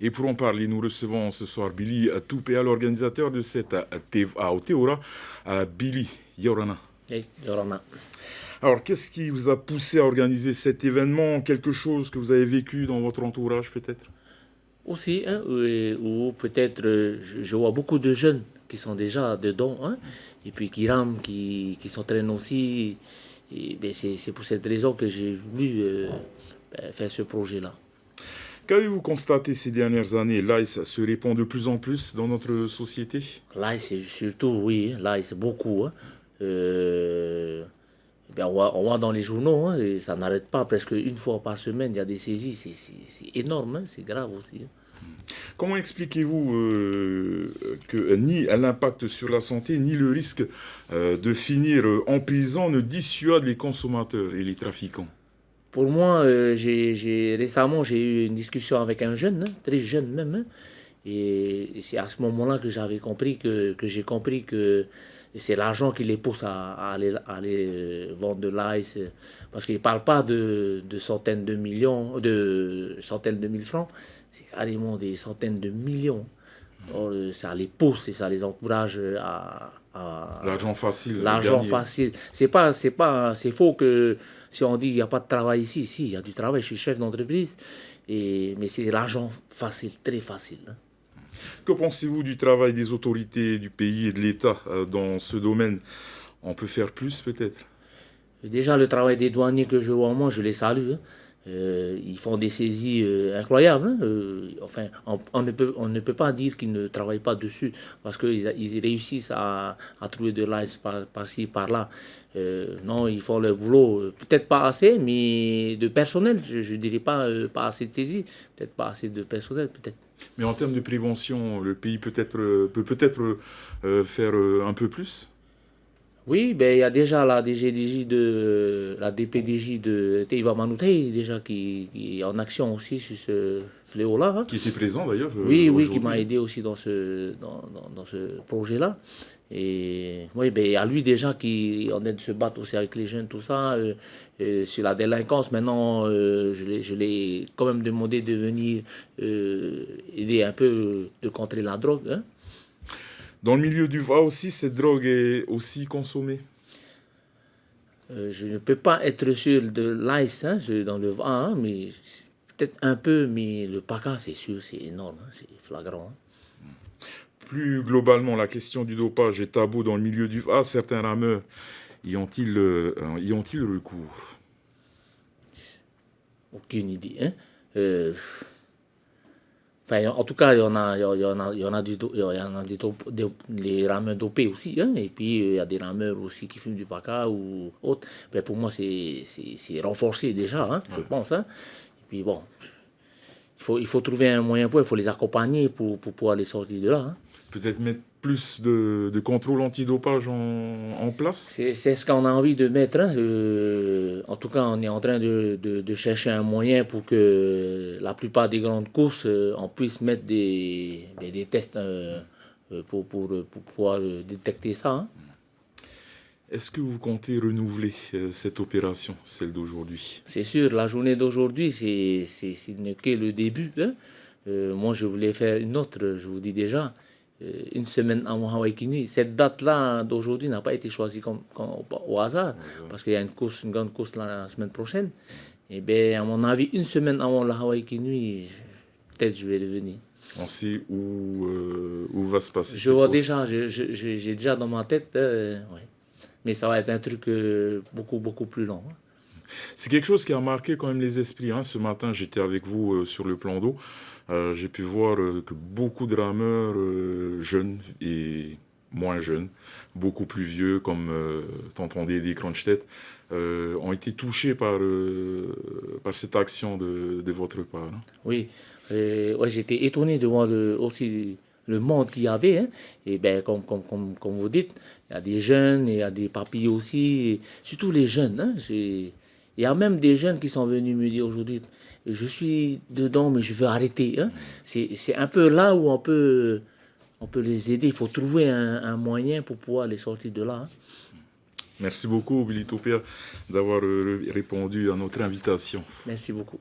Et pour en parler, nous recevons ce soir Billy Toupéa, l'organisateur de cette TVA Teora, Billy Yorana. Hey, Yorana. Alors, qu'est-ce qui vous a poussé à organiser cet événement? Quelque chose que vous avez vécu dans votre entourage, peut-être? Aussi, hein, ou peut-être, je vois beaucoup de jeunes qui sont déjà dedans, hein, et puis qui rament, qui s'entraînent aussi. Et ben, c'est pour cette raison que j'ai voulu faire ce projet-là. Qu'avez-vous constaté ces dernières années? L'ICE se répand de plus en plus dans notre société. Là, c'est surtout, oui, là, c'est beaucoup. Hein. Ben, on voit dans les journaux, hein, et ça n'arrête pas, presque une fois par semaine, il y a des saisies. C'est énorme, hein, c'est grave aussi. Hein. Comment expliquez-vous que ni l'impact sur la santé, ni le risque de finir en prison ne dissuadent les consommateurs et les trafiquants? Pour moi, récemment, j'ai eu une discussion avec un jeune, hein, très jeune même, hein, et c'est à ce moment-là que j'avais compris que j'ai compris que c'est l'argent qui les pousse à aller vendre de l'ice, parce qu'ils ne parlent pas de centaines de millions, de centaines de mille francs, c'est carrément des centaines de millions. Or, ça les pousse et ça les encourage à L'argent facile à l'argent gagner. facile. C'est faux que si on dit qu'il n'y a pas de travail ici, si, il y a du travail, je suis chef d'entreprise, mais c'est l'argent facile, très facile. Hein. Que pensez-vous du travail des autorités du pays et de l'État dans ce domaine? On peut faire plus peut-être? Déjà, le travail des douaniers que je vois, moi, je les salue. Hein. Ils font des saisies incroyables. Hein. Enfin, on ne peut pas dire qu'ils ne travaillent pas dessus parce qu'ils réussissent à trouver de l'ice par-ci, par-là. Non, ils font leur boulot. Peut-être pas assez, mais de personnel. Je ne dirais pas, pas assez de saisies. Peut-être pas assez de personnel, peut-être. Mais en termes de prévention, le pays peut peut-être faire un peu plus? Oui, ben, il y a déjà la DPDJ de Teiva Manutei déjà qui est en action aussi sur ce fléau-là. Hein. Qui était présent d'ailleurs Oui, oui, qui m'a aujourd'hui. aidé aussi dans ce projet-là. Et oui, ben, à lui déjà qui en est de se battre aussi avec les jeunes, tout ça, sur la délinquance. Maintenant, je l'ai quand même demandé de venir aider un peu de contrer la drogue. Hein. Dans le milieu du VA aussi, cette drogue est aussi consommée. Je ne peux pas être sûr de l'ice hein, dans le vent, hein, mais peut-être un peu, mais le PACA, c'est sûr, c'est énorme, hein, c'est flagrant. Hein. Plus globalement, la question du dopage est tabou dans le milieu du VA. Certains rameurs y ont-ils recours? Aucune idée. Hein. Enfin, en tout cas, il y en a les rameurs dopés aussi, hein, et puis il y a des rameurs aussi qui fument du PACA ou autre. Ben, pour moi, c'est renforcé déjà, hein, je pense. Hein. Et puis bon, il faut trouver un moyen il faut les accompagner pour pouvoir les sortir de là. Hein. Peut-être mettre plus de contrôle antidopage en place? C'est ce qu'on a envie de mettre. Hein. En tout cas, on est en train de chercher un moyen pour que la plupart des grandes courses, on puisse mettre des tests pour pouvoir détecter ça. Hein. Est-ce que vous comptez renouveler cette opération, celle d'aujourd'hui? C'est sûr, la journée d'aujourd'hui, ce n'est que le début. Hein. Moi, je voulais faire une autre, je vous dis déjà. Une semaine avant Hawaii Kinui. Cette date-là d'aujourd'hui n'a pas été choisie au hasard, parce qu'il y a une grande course la semaine prochaine. Et bien, à mon avis, une semaine avant la Hawaii Kinui, peut-être je vais revenir. On sait où va se passer Je cette vois course. déjà, j'ai déjà dans ma tête, ouais. Mais ça va être un truc beaucoup plus long. Hein. C'est quelque chose qui a marqué quand même les esprits. Hein. Ce matin, j'étais avec vous sur le plan d'eau. J'ai pu voir que beaucoup de rameurs jeunes et moins jeunes, beaucoup plus vieux, comme t'entendais des Kronstedt, ont été touchés par cette action de votre part. Hein. Oui, ouais, j'étais étonné de voir aussi le monde qu'il y avait. Hein. Et ben, comme vous dites, il y a des jeunes, il y a des papilles aussi, et surtout les jeunes. Hein. Il y a même des jeunes qui sont venus me dire aujourd'hui, je suis dedans, mais je veux arrêter. Hein. C'est un peu là où on peut les aider. Il faut trouver un moyen pour pouvoir les sortir de là. Hein. Merci beaucoup, Billy Toupéa, d'avoir répondu à notre invitation. Merci beaucoup.